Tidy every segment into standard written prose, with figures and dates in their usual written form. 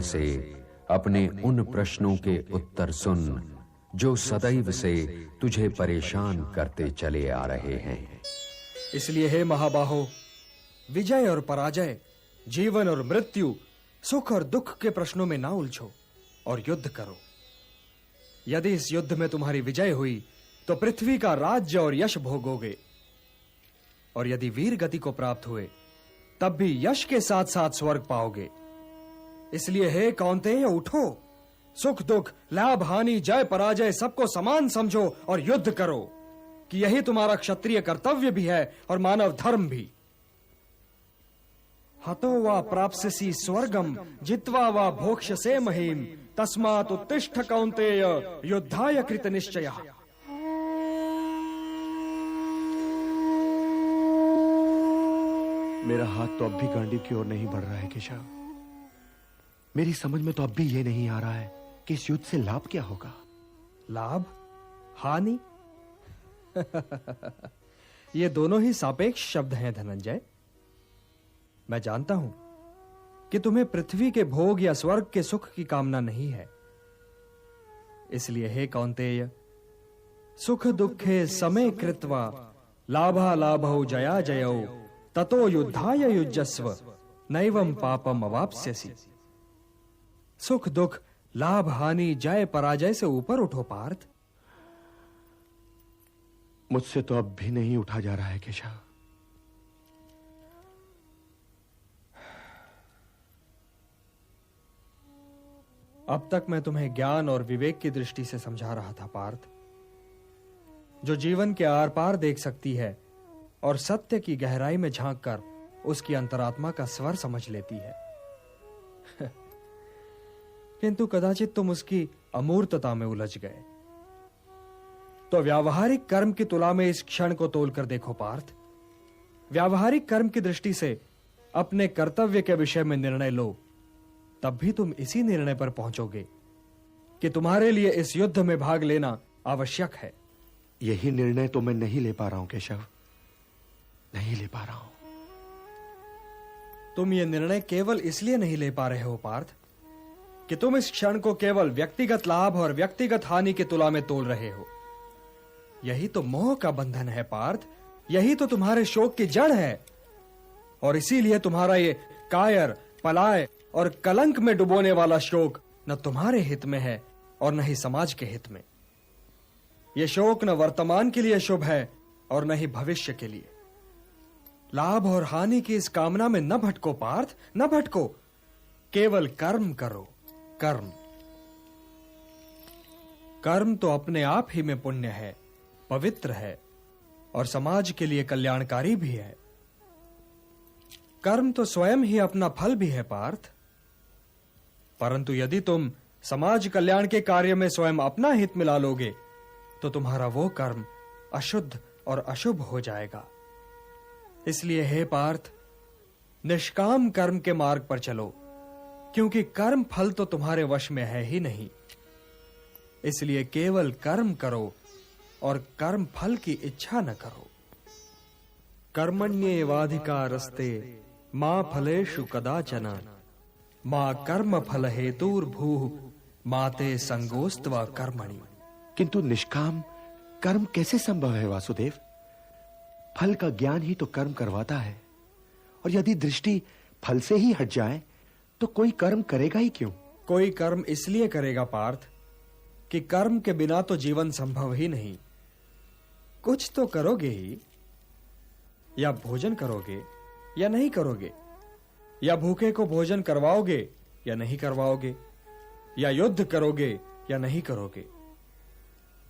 से अपने उन प्रश्नों के उत्तर सुन जो सदैव से तुझे परेशान करते चले आ रहे हैं। इसलिए हे महाबाहो, विजय और पराजय, जीवन और मृत्यु, सुख और दुख के प्रश्नों में ना उलझो और युद्ध करो। यदि इस युद्ध में तुम्हारी विजय हुई तो पृथ्वी का राज्य और यश भोगोगे, और यदि वीर गति को प्राप्त हुए तब भी यश के साथ साथ स्वर्ग पाओगे। इसलिए हे कौन्तेय, उठो, सुख दुख, लाभ हानि, जय पराजय सबको समान समझो और युद्ध करो, कि यही तुम्हारा क्षत्रिय कर्तव्य भी है और मानव धर्म भी। हतो वा प्राप्स्यसि स्वर्गम जित्वा वा भोक्ष्यसे महीम, तस्मात् उत्तिष्ठ कौन्तेय युद्धाय कृत निश्चयः। मेरा हाथ तो अब भी गांडीव की ओर नहीं बढ़ रहा है केशव। मेरी समझ में तो अब भी यह नहीं आ रहा है कि इस युद्ध से लाभ क्या होगा। लाभ, हानि ये दोनों ही सापेक्ष शब्द हैं धनंजय। मैं जानता हूं कि तुम्हें पृथ्वी के भोग या स्वर्ग के सुख की कामना नहीं है। इसलिए हे कौन्तेय, सुख दुखे समे कृत्वा लाभा लाभौ जया जयौ ततो युद्धाय युज्यस्व नैवं पापम अवाप्स्यसि। सुख दुख, लाभ हानि, जय पराजय से ऊपर उठो पार्थ। मुझसे तो अब भी नहीं उठा जा रहा है केशव। अब तक मैं तुम्हें ज्ञान और विवेक की दृष्टि से समझा रहा था पार्थ, जो जीवन के आर पार देख सकती है और सत्य की गहराई में झांककर उसकी अंतरात्मा का स्वर समझ लेती है। किंतु कदाचित तुम उसकी अमूर्तता में उलझ गए। तो व्यावहारिक कर्म की तुला में इस क्षण को तोलकर देखो पार्थ। व्यावहारिक कर्म की दृष्टि से अपने कर्तव्य के विषय में निर्णय लो, तब भी तुम इसी निर्णय पर पहुंचोगे कि तुम्हारे लिए इस युद्ध में भाग लेना आवश्यक है। यही निर्णय तो मैं नहीं ले पा रहा हूं केशव, नहीं ले पा रहा हूं। तुम ये निर्णय केवल इसलिए नहीं ले पा रहे हो पार्थ कि तुम इस क्षण को केवल व्यक्तिगत लाभ और व्यक्तिगत हानि की तुला में तोल रहे हो। यही तो मोह का बंधन है पार्थ, यही तो तुम्हारे शोक की जड़ है, और इसीलिए तुम्हारा ये कायर, पलाय और कलंक में डुबोने वाला शोक न तुम्हारे हित में है और न ही समाज के हित में। यह शोक न वर्तमान के लिए शुभ है और न ही भविष्य के लिए। लाभ और हानि की इस कामना में न भटको पार्थ, न भटको। केवल कर्म करो, कर्म। कर्म तो अपने आप ही में पुण्य है, पवित्र है और समाज के लिए कल्याणकारी भी है। कर्म तो स्वयं ही अपना फल भी है पार्थ। परंतु यदि तुम समाज कल्याण के कार्य में स्वयं अपना हित मिला लोगे तो तुम्हारा वो कर्म अशुद्ध और अशुभ हो जाएगा। इसलिए हे पार्थ, निष्काम कर्म के मार्ग पर चलो, क्योंकि कर्म फल तो तुम्हारे वश में है ही नहीं। इसलिए केवल कर्म करो और कर्म फल की इच्छा न करो। कर्मण्येवाधिकारस्ते मा फलेषु कदाचन मा कर्म फल हेतुर्भूः माते संगोस्त्वा कर्मणि। किंतु निष्काम कर्म कैसे संभव है वासुदेव? फल का ज्ञान ही तो कर्म करवाता है, और यदि दृष्टि फल से ही हट जाए तो कोई कर्म करेगा ही क्यों? कोई कर्म इसलिए करेगा पार्थ कि कर्म के बिना तो जीवन संभव ही नहीं। कुछ तो करोगे ही, या भोजन करोगे या नहीं करोगे, या भूखे को भोजन करवाओगे या नहीं करवाओगे, या युद्ध करोगे या नहीं करोगे।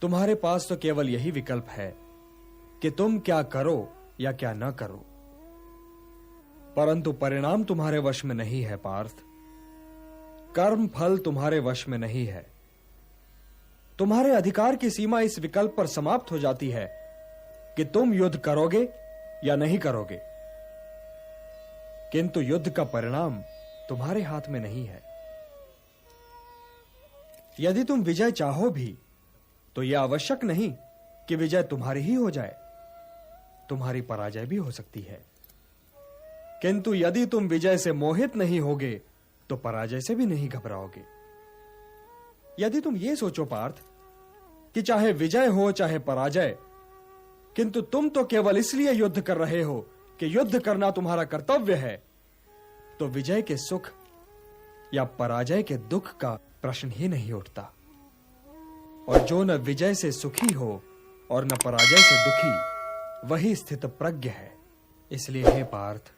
तुम्हारे पास तो केवल यही विकल्प है कि तुम क्या करो या क्या न करो। परंतु परिणाम तुम्हारे वश में नहीं है पार्थ। कर्म फल तुम्हारे वश में नहीं है। तुम्हारे अधिकार की सीमा इस विकल्प पर समाप्त हो जाती है कि तुम युद्ध करोगे या नहीं करोगे। किंतु युद्ध का परिणाम तुम्हारे हाथ में नहीं है। यदि तुम विजय चाहो भी तो यह आवश्यक नहीं कि विजय तुम्हारी ही हो जाए, तुम्हारी पराजय भी हो सकती है। किंतु यदि तुम विजय से मोहित नहीं होगे तो पराजय से भी नहीं घबराओगे। यदि तुम ये सोचो पार्थ कि चाहे विजय हो चाहे पराजय, किंतु तुम तो केवल इसलिए युद्ध कर रहे हो कि युद्ध करना तुम्हारा कर्तव्य है, तो विजय के सुख या पराजय के दुख का प्रश्न ही नहीं उठता। और जो न विजय से सुखी हो और न पराजय से दुखी, वही स्थित प्रज्ञ है। इसलिए हे पार्थ,